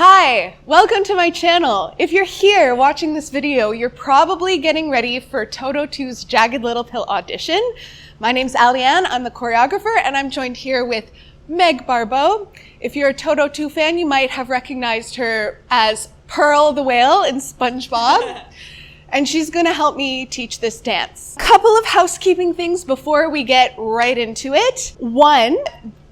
Hi, welcome to my channel. If you're here watching this video, you're probably getting ready for Toto 2's Jagged Little Pill audition. My name's Alianne, I'm the choreographer, and I'm joined here with Meg Barbeau. If you're a Toto 2 fan, you might have recognized her as Pearl the Whale in SpongeBob. And she's gonna help me teach this dance. Couple of housekeeping things before we get right into it. One,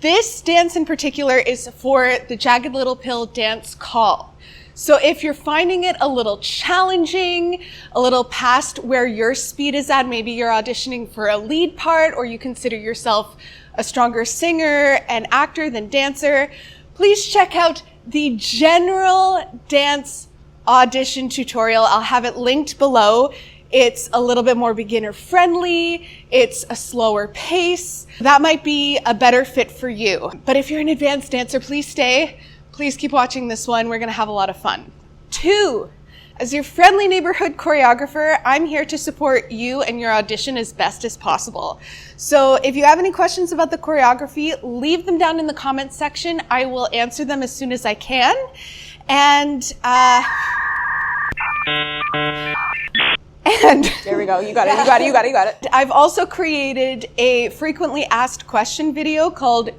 this dance in particular is for the Jagged Little Pill dance call. So if you're finding it a little challenging, a little past where your speed is at, maybe you're auditioning for a lead part or you consider yourself a stronger singer and actor than dancer, please check out the general dance audition tutorial. I'll have it linked below. It's a little bit more beginner friendly. It's a slower pace. That might be a better fit for you. But if you're an advanced dancer, please stay. Please keep watching this one. We're gonna have a lot of fun. 2, as your friendly neighborhood choreographer, I'm here to support you and your audition as best as possible. So if you have any questions about the choreography, leave them down in the comments section. I will answer them as soon as I can. And there we go. You got it. I've also created a frequently asked question video called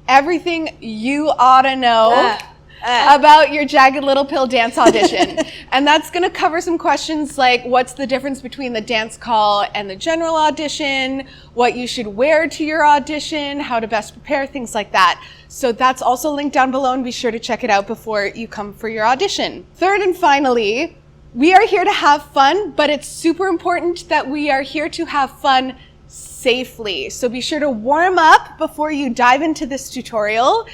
Everything You Oughta Know about your Jagged Little Pill dance audition. And that's gonna cover some questions like what's the difference between the dance call and the general audition, what you should wear to your audition, how to best prepare, things like that. So that's also linked down below and be sure to check it out before you come for your audition. 3rd and finally, we are here to have fun, but it's super important that we are here to have fun safely. So be sure to warm up before you dive into this tutorial.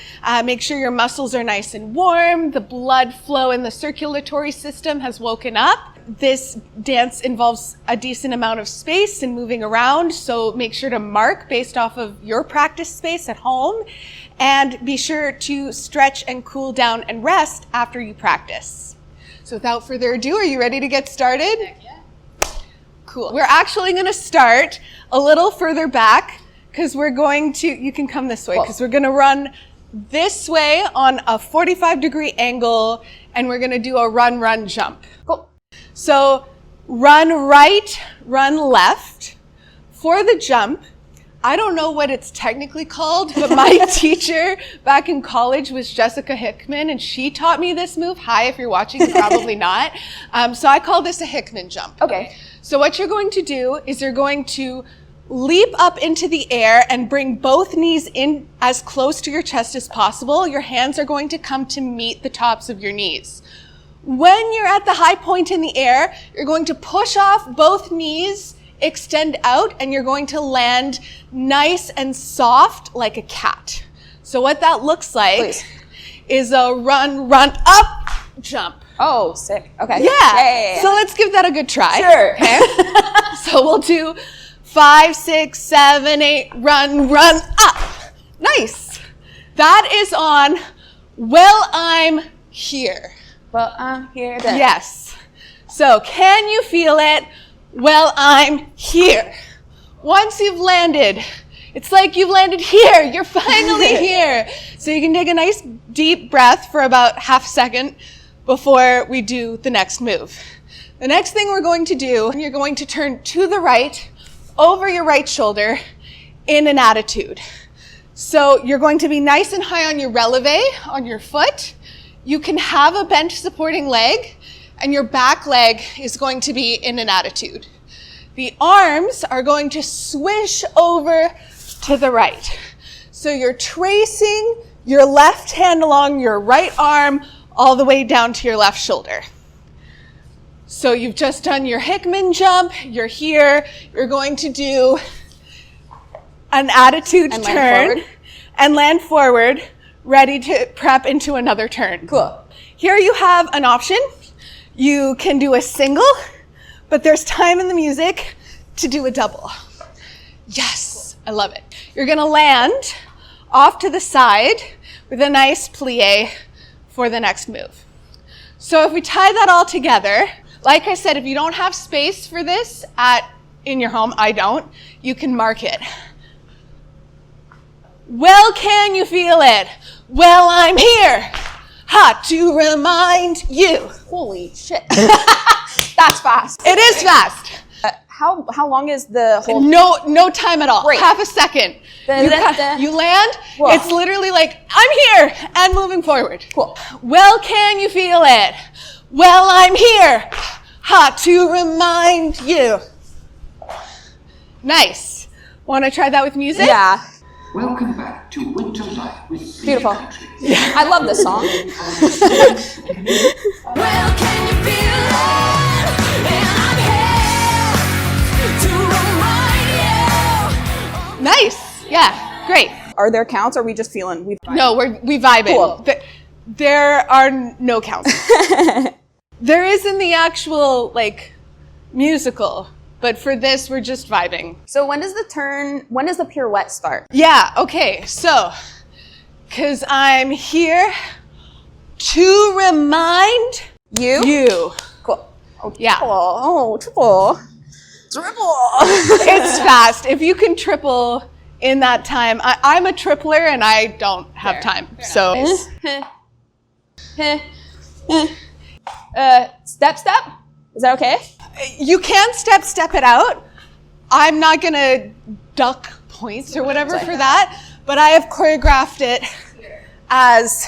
Make sure your muscles are nice and warm. The blood flow in the circulatory system has woken up. This dance involves a decent amount of space and moving around. So make sure to mark based off of your practice space at home. And be sure to stretch and cool down and rest after you practice. So without further ado, are you ready to get started? Heck yeah. Cool. We're actually going to start a little further back because we're going to, you can come this way, because we're going to run this way on a 45-degree angle and we're going to do a run, run, jump. Cool. So run right, run left. For the jump, I don't know what it's technically called, but my teacher back in college was Jessica Hickman, and she taught me this move. Hi, if you're watching, probably not. So I call this a Hickman jump. Okay. So what you're going to do is you're going to leap up into the air and bring both knees in as close to your chest as possible. Your hands are going to come to meet the tops of your knees. When you're at the high point in the air, you're going to push off both knees, extend out, and you're going to land nice and soft like a cat. So what that looks like is a run, run, up, jump. Oh, sick. Okay. Yeah. So let's give that a good try. Sure. Okay. So we'll do 5, 6, 7, 8, run, run, up. Nice. That is on Well, I'm Here. Well, I'm here then. Yes. So can you feel it? Well, I'm here. Once you've landed, it's like you've landed here. You're finally here. So you can take a nice deep breath for about half a second before we do the next move. The next thing we're going to do, you're going to turn to the right, over your right shoulder, in an attitude. So you're going to be nice and high on your releve, on your foot. You can have a bent supporting leg, and your back leg is going to be in an attitude. The arms are going to swish over to the right. So you're tracing your left hand along your right arm all the way down to your left shoulder. So you've just done your Hickman jump, you're here, you're going to do an attitude And turn land forward. and land forward, ready to prep into another turn. Cool. Here you have an option. You can do a single, but there's time in the music to do a double. Yes, I love it. You're gonna land off to the side with a nice plie for the next move. So if we tie that all together, like I said, if you don't have space for this in your home, I don't, you can mark it. Well, can you feel it? Well, I'm here. Ha, to remind you. Holy shit. That's fast. It is fast. How long is the whole? No time at all. Great. Half a second. You land. Whoa. It's literally like, I'm here, and moving forward. Cool. Well, can you feel it? Well, I'm here. Ha, to remind you. Nice. Want to try that with music? Yeah. Welcome back to Winter Life with Three Beautiful. Countries. I love this song. Well, can you feel it? And I'm here to remind you. Nice. Yeah. Great. Are there counts? Or are we just feeling? No, we vibing. Cool. There are no counts. There is in the actual like musical, but for this we're just vibing. So when does the pirouette start? Yeah. Okay. So, because I'm here to remind you. Cool. Oh, Yeah. triple. It's fast. If you can triple in that time, I'm a tripler and I don't have time. So. Step. Is that okay? You can step it out. I'm not gonna duck points or whatever for that, but I have choreographed it as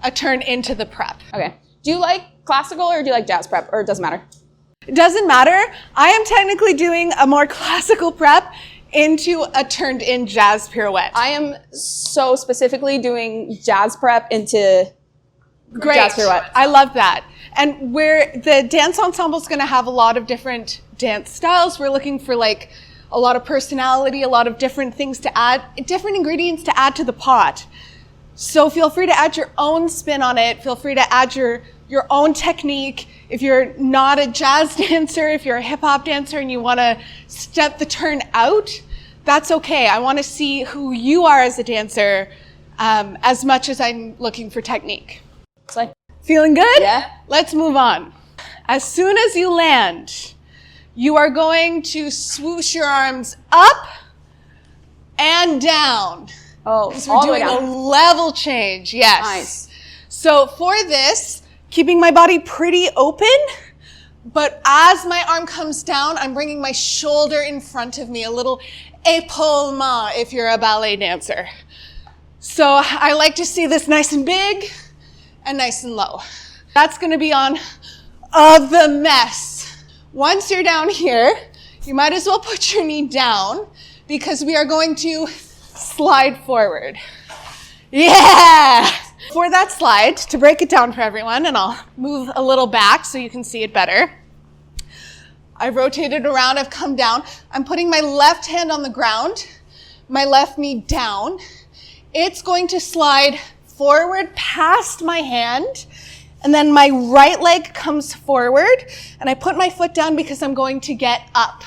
a turn into the prep. Okay. Do you like classical or do you like jazz prep, or it doesn't matter? It doesn't matter. I am technically doing a more classical prep into a turned in jazz pirouette. I am so specifically doing jazz prep into Great. jazz pirouette. I love that. And where the dance ensemble is going to have a lot of different dance styles, we're looking for like a lot of personality, a lot of different things to add, different ingredients to add to the pot. So feel free to add your own spin on it. Feel free to add your own technique. If you're not a jazz dancer, if you're a hip hop dancer and you want to step the turn out, that's okay. I want to see who you are as a dancer as much as I'm looking for technique. It's like, Feeling good? Yeah. Let's move on. As soon as you land, you are going to swoosh your arms up and down. oh, So we're all the way doing a down. level change, yes. Nice. So for this, keeping my body pretty open, but as my arm comes down, I'm bringing my shoulder in front of me, a little épaulement if you're a ballet dancer. So I like to see this nice and big and nice and low. That's gonna be on of the mess. Once you're down here, you might as well put your knee down because we are going to slide forward. Yeah! For that slide, to break it down for everyone, and I'll move a little back so you can see it better. I've rotated around, I've come down. I'm putting my left hand on the ground, my left knee down. It's going to slide forward past my hand, and then my right leg comes forward, and I put my foot down because I'm going to get up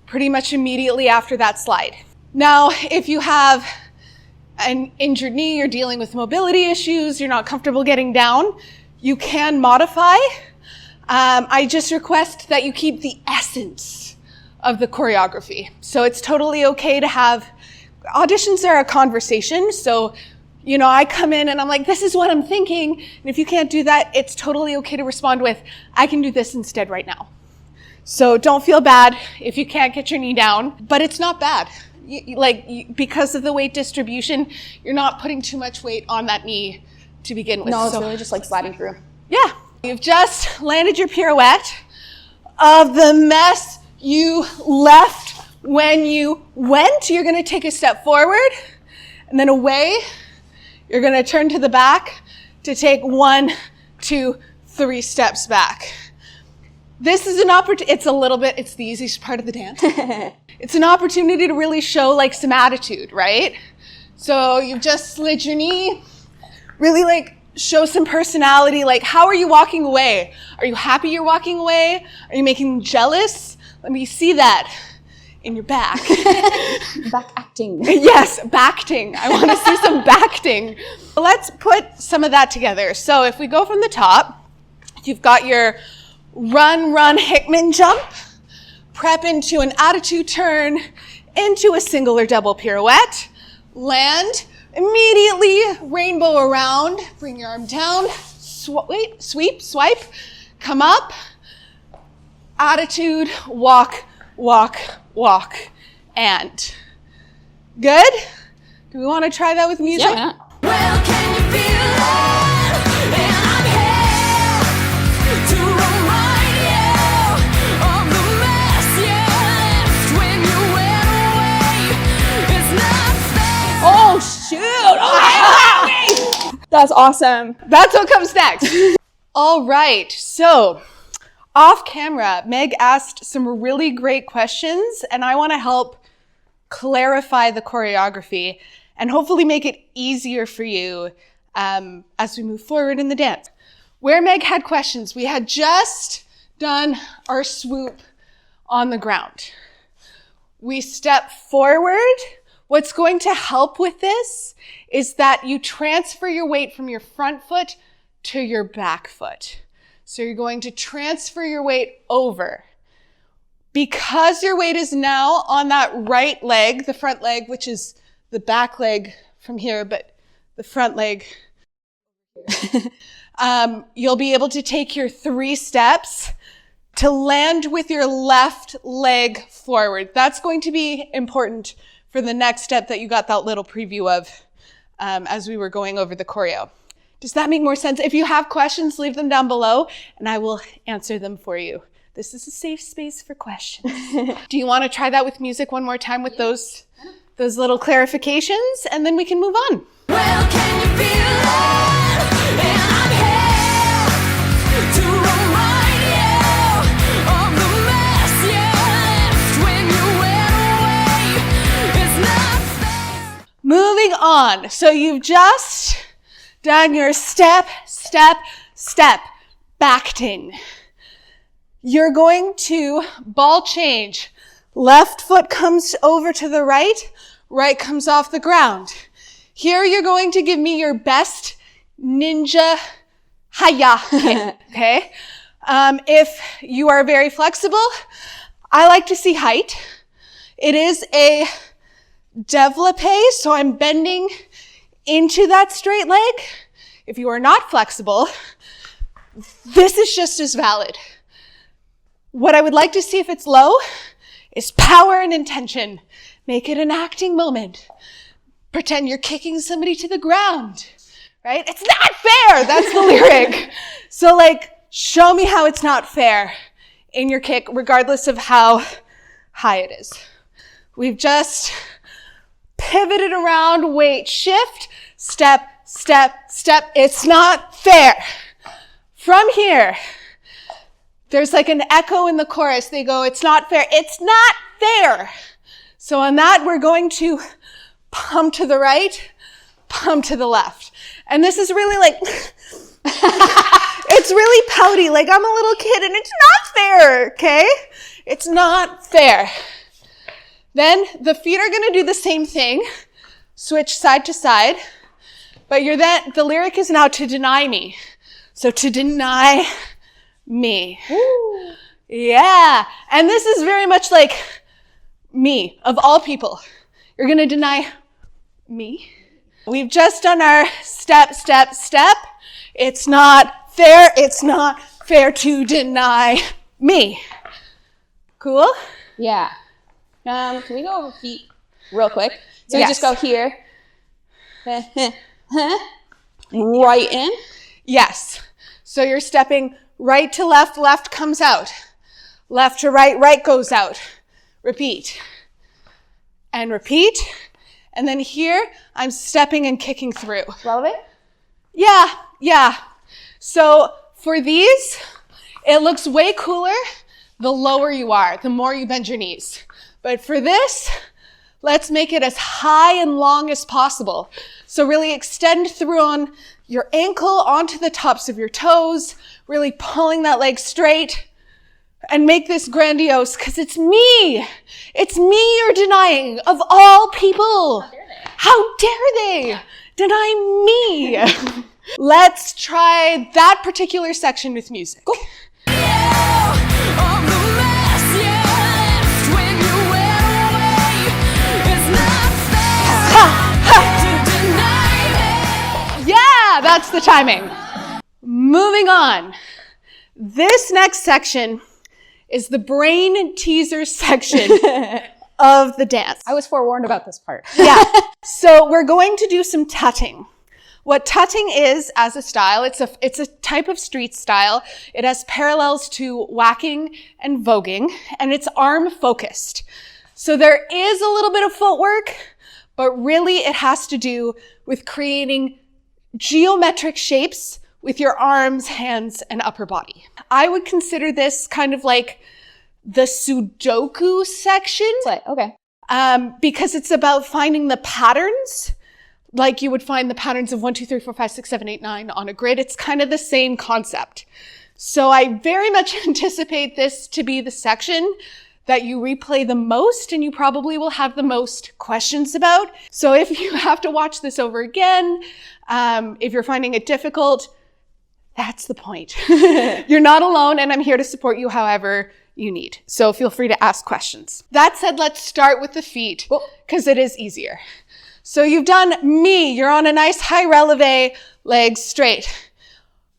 pretty much immediately after that slide. Now, if you have an injured knee, you're dealing with mobility issues, you're not comfortable getting down, you can modify. I just request that you keep the essence of the choreography. So it's totally okay to have, auditions are a conversation, so I come in and I'm like, this is what I'm thinking, and if you can't do that, it's totally okay to respond with, I can do this instead right now. So don't feel bad if you can't get your knee down, but it's not bad. Because of the weight distribution, you're not putting too much weight on that knee to begin with. No, it's really just like sliding through. Yeah. You've just landed your pirouette of the mess you left when you went. You're going to take a step forward and then away. You're going to turn to the back to take 1, 2, 3 steps back. This is an opportunity. It's the easiest part of the dance. It's an opportunity to really show like some attitude, right? So you've just slid your knee, really show some personality. Like, how are you walking away? Are you happy you're walking away? Are you making them jealous? Let me see that in your back. Back acting. Yes, backting. I want to see some backting. Let's put some of that together. So if we go from the top, you've got your run, Hickman jump, prep into an attitude turn, into a single or double pirouette, land, Immediately rainbow around. Bring your arm down. Sweep, swipe. Come up. Attitude, walk, walk, walk. And. Good? Do we want to try that with music? Yeah. Well, can you feel it? And I'm here to remind you of the mess you left when you went away. It's not fair. Oh, shoot. Okay. That's awesome. That's what comes next. All right. So, off camera, Meg asked some really great questions, and I want to help clarify the choreography and hopefully make it easier for you as we move forward in the dance. Where Meg had questions, we had just done our swoop on the ground. We step forward. What's going to help with this is that you transfer your weight from your front foot to your back foot. So you're going to transfer your weight over. Because your weight is now on that right leg, the front leg, which is the back leg from here, but the front leg, you'll be able to take your 3 steps to land with your left leg forward. That's going to be important for the next step that you got that little preview of as we were going over the choreo. Does that make more sense? If you have questions, leave them down below and I will answer them for you. This is a safe space for questions. Do you want to try that with music one more time with those little clarifications? And then we can move on. Well, can you feel it? And I'm here to remind you of the mess you left when you went away. It's not fair. Moving on. So you've just done your step, step, step, backed in. You're going to ball change. Left foot comes over to the right, right comes off the ground. Here you're going to give me your best ninja haya kick, okay? If you are very flexible, I like to see height. It is a développé, so I'm bending into that straight leg. If you are not flexible, this is just as valid. What I would like to see if it's low is power and intention. Make it an acting moment. Pretend you're kicking somebody to the ground, right? It's not fair. That's the lyric. So show me how it's not fair in your kick, regardless of how high it is. We've just pivoted around, weight shift, step, step, step. It's not fair. From here, there's an echo in the chorus. They go, it's not fair. It's not fair. So on that, we're going to pump to the right, pump to the left. And this is really it's really pouty. I'm a little kid and it's not fair, okay? It's not fair. Then the feet are going to do the same thing. Switch side to side. But the lyric is now to deny me. So to deny me. Ooh. Yeah. And this is very much like me, of all people. You're going to deny me. We've just done our step, step, step. It's not fair. It's not fair to deny me. Cool? Yeah. Can we go over feet real quick? So Yes. we just go here. Right in. Yes. So you're stepping right to left, left comes out. Left to right, right goes out. Repeat. And repeat. And then here, I'm stepping and kicking through. Relevant? Yeah. So for these, it looks way cooler the lower you are, the more you bend your knees. But for this, let's make it as high and long as possible. So really extend through on your ankle onto the tops of your toes, really pulling that leg straight, and make this grandiose, because it's me. It's me you're denying, of all people. How dare they deny me? Let's try that particular section with music. Go. To deny that's the timing. Moving on. This next section is the brain teaser section of the dance. I was forewarned about this part. Yeah. So we're going to do some tutting. What tutting is as a style, it's a type of street style. It has parallels to whacking and voguing, and it's arm focused. So there is a little bit of footwork, but really it has to do with creating geometric shapes with your arms, hands, and upper body. I would consider this kind of like the Sudoku section. Okay. Because it's about finding the patterns, like you would find the patterns of 1, 2, 3, 4, 5, 6, 7, 8, 9 on a grid. It's kind of the same concept. So I very much anticipate this to be the section that you replay the most and you probably will have the most questions about. So if you have to watch this over again, if you're finding it difficult, that's the point. You're not alone and I'm here to support you however you need. So feel free to ask questions. That said, let's start with the feet because it is easier. So you've done me. You're on a nice high releve, legs straight.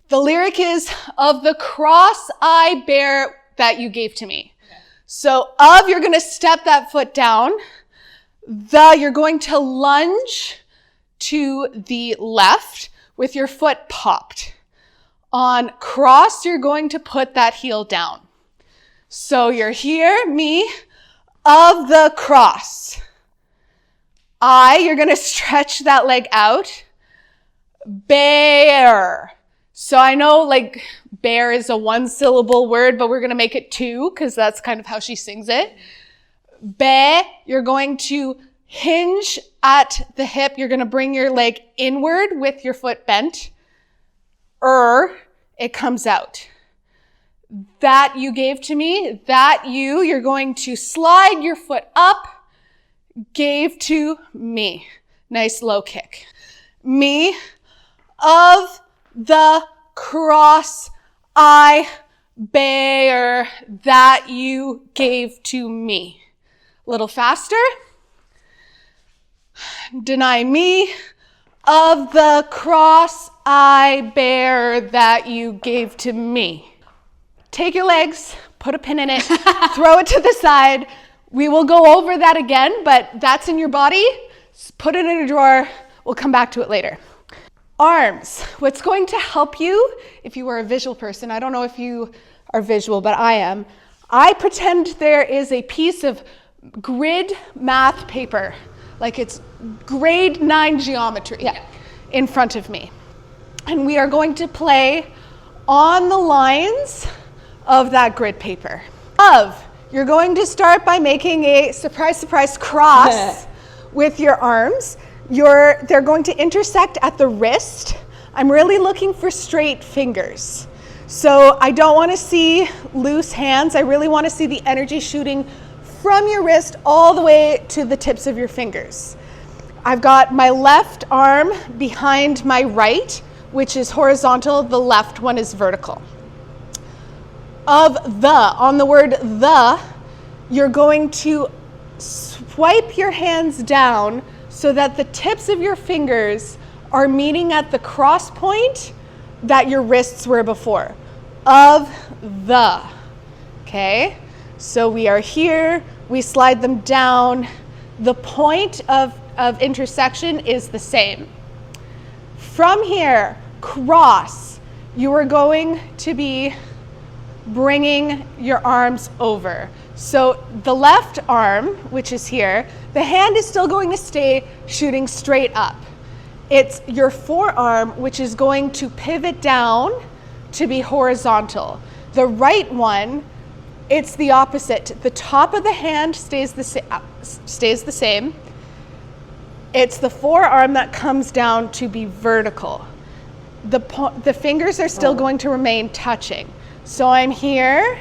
The lyric is of the cross I bear that you gave to me. Okay. So of, you're going to step that foot down. The, you're going to lunge to the left with your foot popped. On cross, you're going to put that heel down. So you're here, me, of the cross. You're going to stretch that leg out. Bear. So I know like bear is a 1-syllable word, but we're going to make it 2 because that's kind of how she sings it. Be, you're going to hinge at the hip. You're going to bring your leg inward with your foot bent. It comes out. That you gave to me, that you're going to slide your foot up. Gave to me. Nice low kick. Me, of the cross I bear that you gave to me. A little faster. Deny me, of the cross I bear that you gave to me. Take your legs, put a pin in it, throw it to the side. We will go over that again, but that's in your body. Put it in a drawer. We'll come back to it later. Arms. What's going to help you if you are a visual person? I don't know if you are visual, but I am. I pretend there is a piece of grid math paper, like it's grade 9 geometry in front of me. And we are going to play on the lines of that grid paper. You're going to start by making a surprise, surprise cross with your arms. They're going to intersect at the wrist. I'm really looking for straight fingers. So I don't want to see loose hands. I really want to see the energy shooting from your wrist all the way to the tips of your fingers. I've got my left arm behind my right, which is horizontal. The left one is vertical. On the word the, you're going to swipe your hands down so that the tips of your fingers are meeting at the cross point that your wrists were before. Okay? So we are here, we slide them down. The point of intersection is the same. From here, cross, you are going to be bringing your arms over. So the left arm, which is here, the hand is still going to stay shooting straight up. It's your forearm, which is going to pivot down to be horizontal. The right one, it's the opposite. The top of the hand stays the same. It's the forearm that comes down to be vertical. The fingers are still going to remain touching. So I'm here,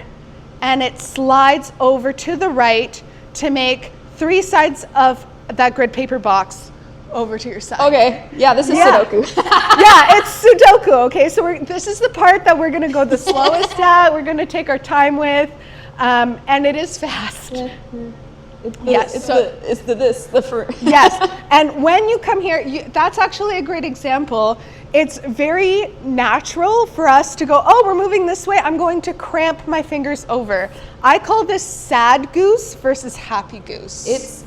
and it slides over to the right to make 3 sides of that grid paper box over to your side. Okay, yeah, this is Sudoku. Yeah, it's Sudoku, okay? So this is the part that we're gonna go the slowest at, we're gonna take our time with, and it is fast. Yes, the first. Yes, and when you come here, that's actually a great example. it's very natural for us to go, oh, we're moving this way, I'm going to cramp my fingers over. I call this sad goose versus happy goose. It's,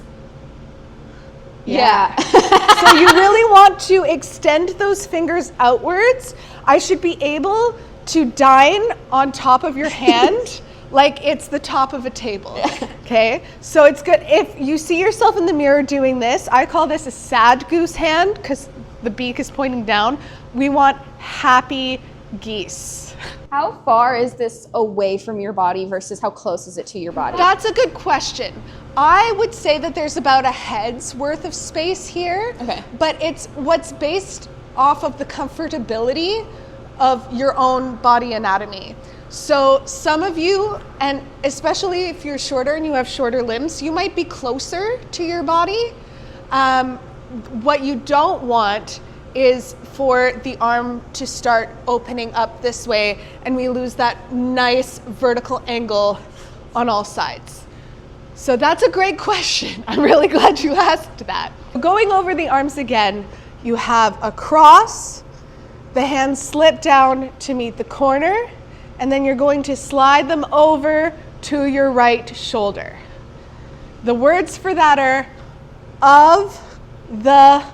yeah. So you really want to extend those fingers outwards. I should be able to dine on top of your hand like it's the top of a table, okay? So it's good, if you see yourself in the mirror doing this, I call this a sad goose hand because the beak is pointing down. We want happy geese. how far is this away from your body versus how close is it to your body? That's a good question. I would say that there's about a head's worth of space here, Okay. but it's what's based off of the comfortability of your own body anatomy. So some of you, and especially if you're shorter and you have shorter limbs, you might be closer to your body. What you don't want is for the arm to start opening up this way and we lose that nice vertical angle on all sides. So that's a great question. I'm really glad you asked that. Going over the arms again, you have a cross, the hands slip down to meet the corner, and then you're going to slide them over to your right shoulder. The words for that are of the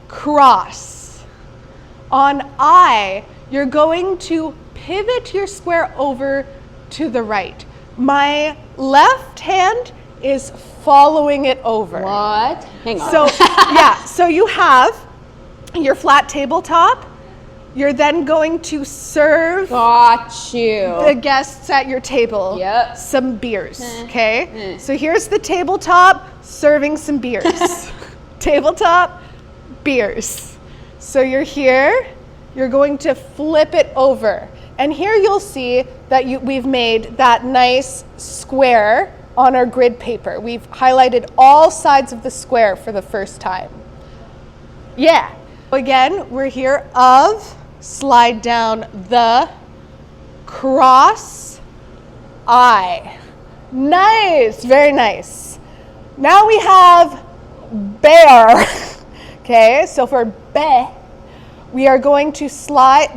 cross. On I, you're going to pivot your square over to the right. My left hand is following it over. What? Hang on. So, yeah, so you have your flat tabletop. You're then going to serve Got you. the guests at your table Yep. some beers, okay? So here's the tabletop serving some beers. Tabletop, beers. So you're here, you're going to flip it over. And here you'll see that we've made that nice square on our grid paper. We've highlighted all sides of the square for the first time. Yeah. Again, we're here of, slide down the, cross, I. Nice, very nice. Now we have bear. Okay, so for be, we are going to flip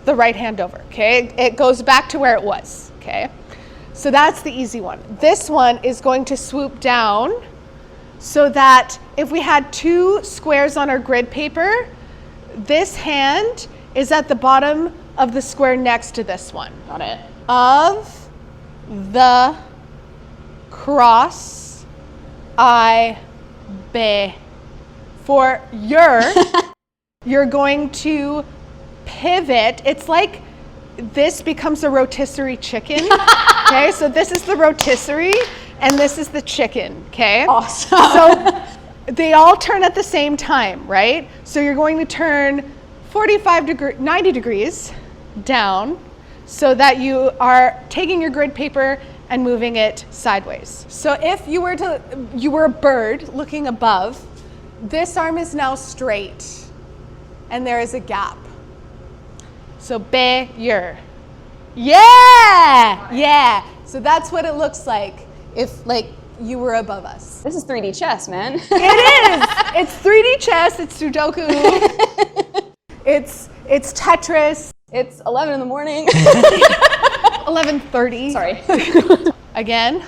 the right hand over, okay? It goes back to where it was, okay? So that's the easy one. This one is going to swoop down so that if we had two squares on our grid paper, this hand is at the bottom of the square next to this one. Got it. Of the cross, I, be. For you're going to pivot. It's like this becomes a rotisserie chicken. Okay, so this is the rotisserie and this is the chicken, okay? Awesome. So they all turn at the same time, right? So you're going to turn 90 degrees down so that you are taking your grid paper and moving it sideways. So if you were a bird looking above, this arm is now straight and there is a gap. So be-yer. Yeah! Yeah. So that's what it looks like if you were above us. This is 3D chess, man. It is. It's 3D chess, it's Sudoku. It's Tetris. It's 11 in the morning. 11:30. Sorry. Again,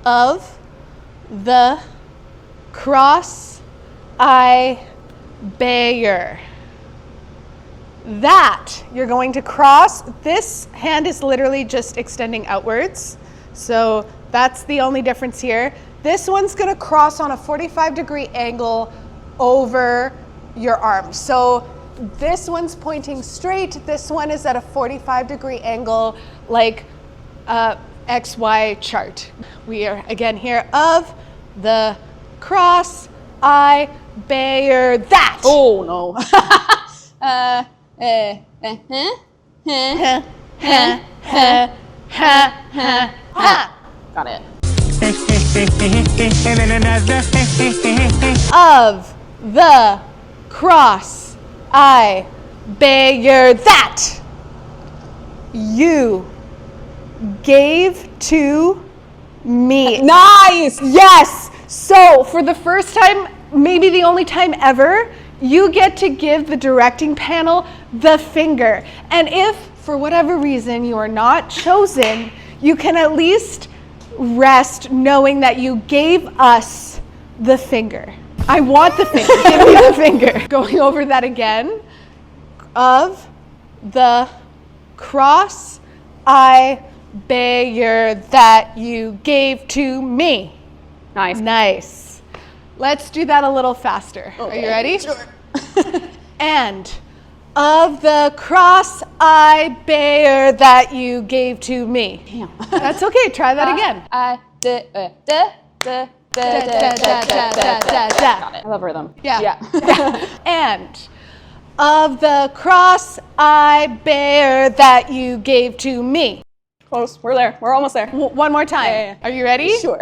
of the cross, I, be-yer. That you're going to cross. This hand is literally just extending outwards. So that's the only difference here. This one's going to cross on a 45-degree angle over your arm. So this one's pointing straight. This one is at a 45-degree angle, like XY chart. We are again here of the cross, I, be-yer, that. Oh no. Got it. Of the cross, I, be-yer, that. You gave to me. Nice. Yes. So for the first time, maybe the only time ever, you get to give the directing panel the finger. And if, for whatever reason, you are not chosen, you can at least rest knowing that you gave us the finger. I want the finger. Give me the finger. Going over that again. Of the cross I bear that you gave to me. Nice. Nice. Let's do that a little faster. Okay. Are you ready? Sure. And of the cross I bear that you gave to me. Damn. That's okay. Try that again. Got it. I love rhythm. Yeah. And of the cross I bear that you gave to me. Close. We're there. We're almost there. One more time. Yeah. Are you ready? Sure.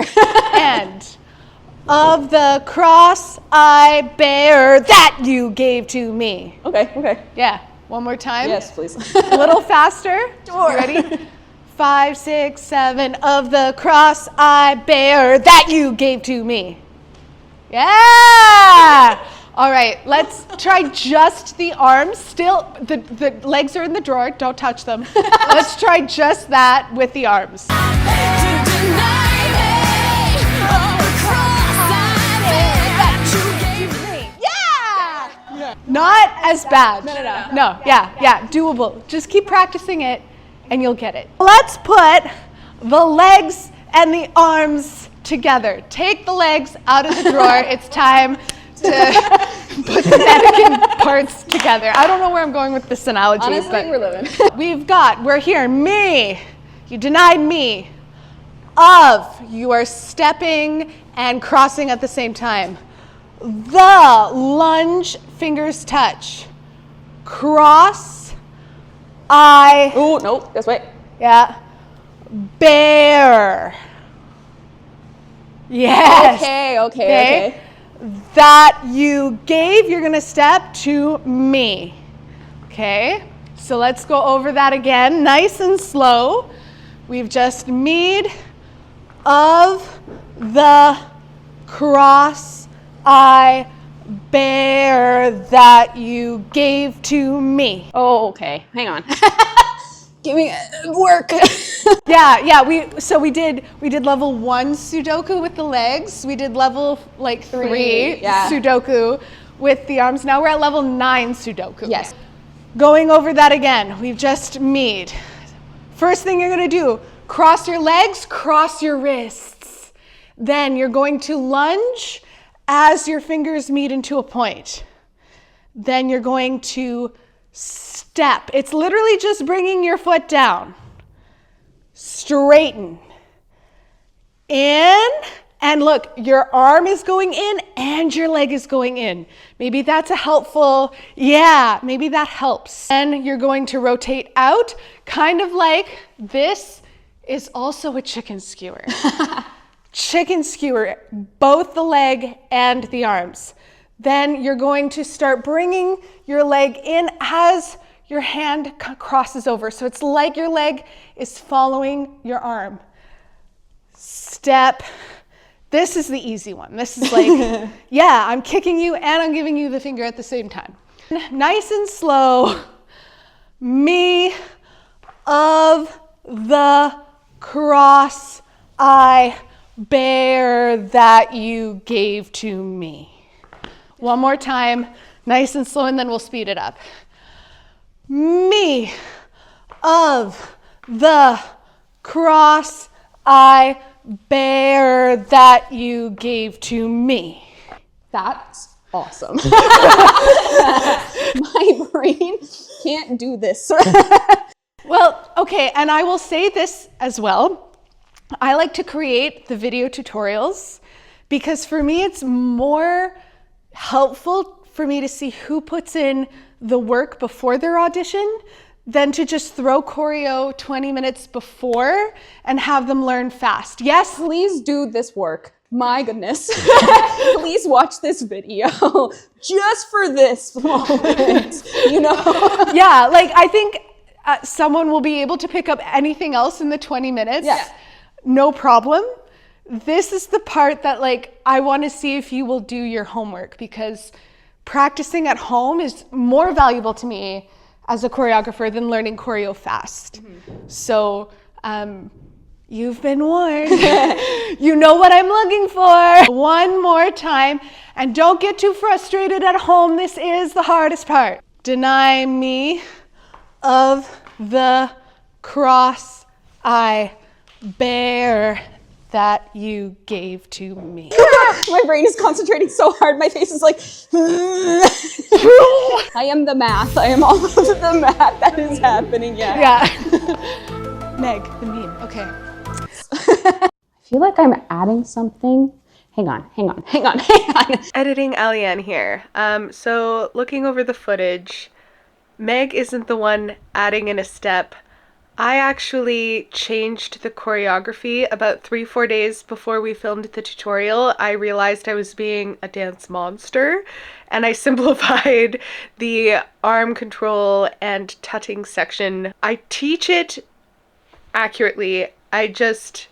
And of the cross I bear that you gave to me. Okay. Yeah. One more time. Yes, please. A little faster. Sure. You ready? 5, 6, 7. Of the cross I bear that you gave to me. Yeah. All right. Let's try just the arms. Still, the legs are in the drawer. Don't touch them. Let's try just that with the arms. Not as bad. No, yeah, doable. Just keep practicing it and you'll get it. Let's put the legs and the arms together. Take the legs out of the drawer. It's time to put the mannequin parts together. I don't know where I'm going with this analogy. Honestly, but we're living. we're here. Me, you denied me. Of, you are stepping and crossing at the same time. The, lunge, fingers touch. Cross, I. Oh, nope. This way. Yeah. Bear. Yes. Okay. That you gave, you're gonna step to me. Okay. So let's go over that again, nice and slow. We've just mead of the cross I bear that you gave to me. Oh, okay. Hang on. Give me work. Yeah. We did level 1 Sudoku with the legs. We did level 3 yeah. Sudoku with the arms. Now we're at level 9 Sudoku. Yes. Going over that again. We've just mead. First thing you're gonna do, cross your legs, cross your wrists. Then you're going to lunge as your fingers meet into a point. Then you're going to step. It's literally just bringing your foot down. Straighten. In, and look, your arm is going in and your leg is going in. Maybe that's maybe that helps. Then you're going to rotate out, kind of like this is also a chicken skewer. Chicken skewer, both the leg and the arms. Then you're going to start bringing your leg in as your hand crosses over. So it's like your leg is following your arm. Step. This is the easy one. This is like, yeah, I'm kicking you and I'm giving you the finger at the same time. Nice and slow. Me of the cross I bear that you gave to me. One more time, nice and slow, and then we'll speed it up. Me of the cross I bear that you gave to me. That's awesome. My brain can't do this. Well, okay, and I will say this as well. I like to create the video tutorials because for me it's more helpful for me to see who puts in the work before their audition than to just throw choreo 20 minutes before and have them learn fast. Yes? Please do this work. My goodness. Please watch this video just for this moment, Yeah, I think someone will be able to pick up anything else in the 20 minutes. Yeah. No problem. This is the part that I want to see if you will do your homework because practicing at home is more valuable to me as a choreographer than learning choreo fast. So you've been warned. You know what I'm looking for. One more time, and don't get too frustrated at home. This is the hardest part. Deny me of the cross I bear that you gave to me. My brain is concentrating so hard, my face is like, I am the math. I am all of the math that is happening. Yeah. Meg, the meme. Okay. I feel like I'm adding something. Hang on. Editing Alianne here. So looking over the footage, Meg isn't the one adding in a step. I actually changed the choreography about 3-4 days before we filmed the tutorial. I realized I was being a dance monster, and I simplified the arm control and tutting section. I teach it accurately. I just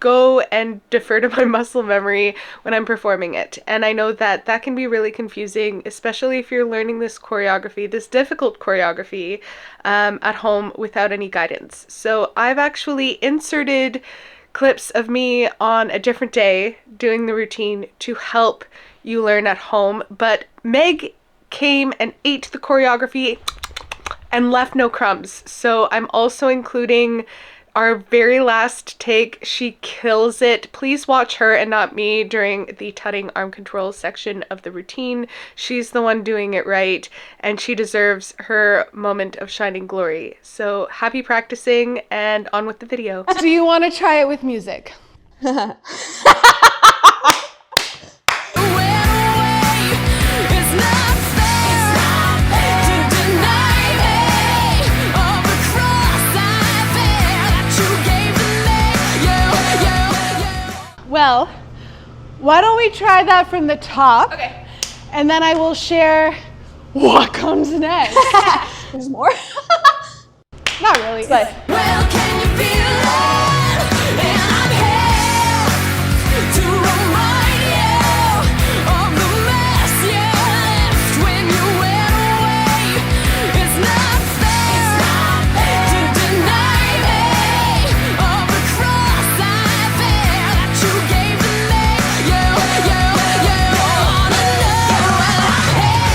go and defer to my muscle memory when I'm performing it. And I know that that can be really confusing, especially if you're learning this choreography, this difficult choreography, at home without any guidance. So I've actually inserted clips of me on a different day doing the routine to help you learn at home. But Meg came and ate the choreography and left no crumbs. So I'm also including our very last take. She kills it. Please watch her and not me during the tutting arm control section of the routine. She's the one doing it right, and she deserves her moment of shining glory. So happy practicing, and on with the video. Do you want to try it with music? Well, why don't we try that from the top? Okay. And then I will share what comes next. There's more? Not really, but. Well, can you feel it? And I'm here to remind you of the mess you left when you went away. It's not fair to deny me of the cross I bear that you gave to me. You wanna know why I'm here?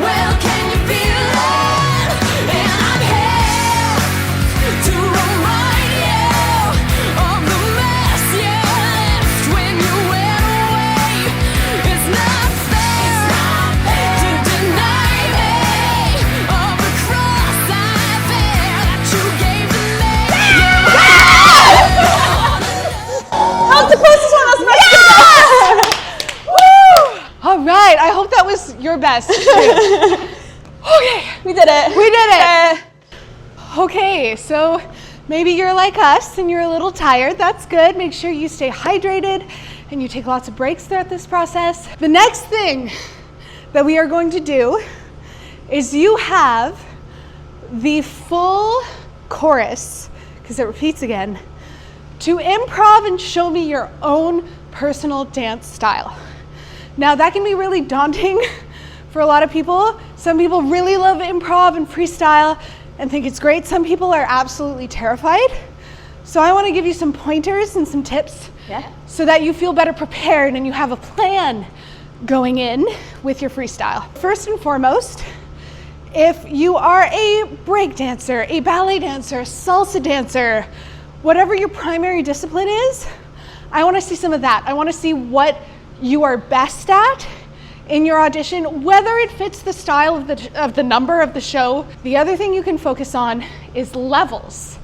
Well, can you feel it? And I'm here to remind you of the mess you left when you went away. It's not fair to deny me of the cross I bear that you gave to me. How's the closest one? That's my All right, I hope that was your best. Okay, We did it. we did it. Okay, so maybe you're like us and you're a little tired. That's good. Make sure you stay hydrated and you take lots of breaks throughout this process. The next thing that we are going to do is you have the full chorus, because it repeats again, to improv and show me your own personal dance style. Now that can be really daunting for a lot of people. Some people really love improv and freestyle and think it's great. Some people are absolutely terrified. So I want to give you some pointers and some tips so that you feel better prepared and you have a plan going in with your freestyle. First and foremost, if you are a break dancer, a ballet dancer, salsa dancer, whatever your primary discipline is, I want to see some of that. I want to see what you are best at in your audition, whether it fits the style of the number of the show. The other thing you can focus on is levels,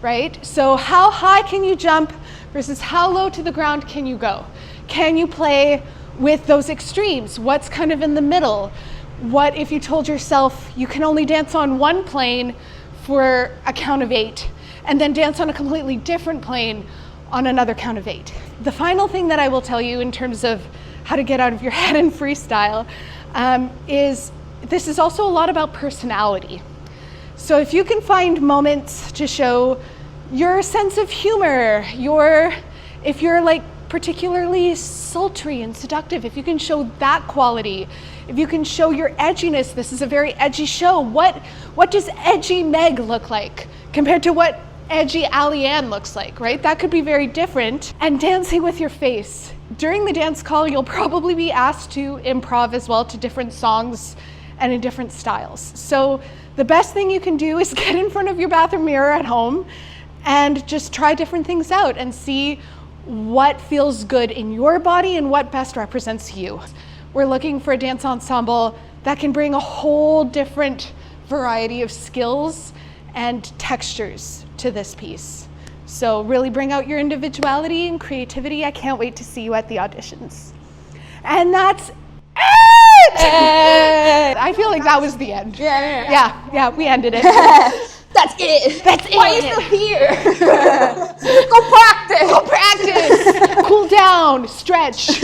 right? So how high can you jump versus how low to the ground can you go? Can you play with those extremes? What's kind of in the middle? What if you told yourself you can only dance on one plane for a count of 8 and then dance on a completely different plane on another count of 8? The final thing that I will tell you in terms of how to get out of your head in freestyle is this is also a lot about personality. So if you can find moments to show your sense of humor, if you're like particularly sultry and seductive, if you can show that quality, if you can show your edginess, this is a very edgy show. What does edgy Meg look like compared to what edgy Alianne looks like, right? That could be very different. And dancing with your face. During the dance call, you'll probably be asked to improv as well to different songs and in different styles. So the best thing you can do is get in front of your bathroom mirror at home and just try different things out and see what feels good in your body and what best represents you. We're looking for a dance ensemble that can bring a whole different variety of skills and textures to this piece. So really bring out your individuality and creativity. I can't wait to see you at the auditions. And that's it! I feel like that was the end. Yeah, we ended it. That's it. That's it. Why are you still here? Go practice. Go practice. Cool down, stretch.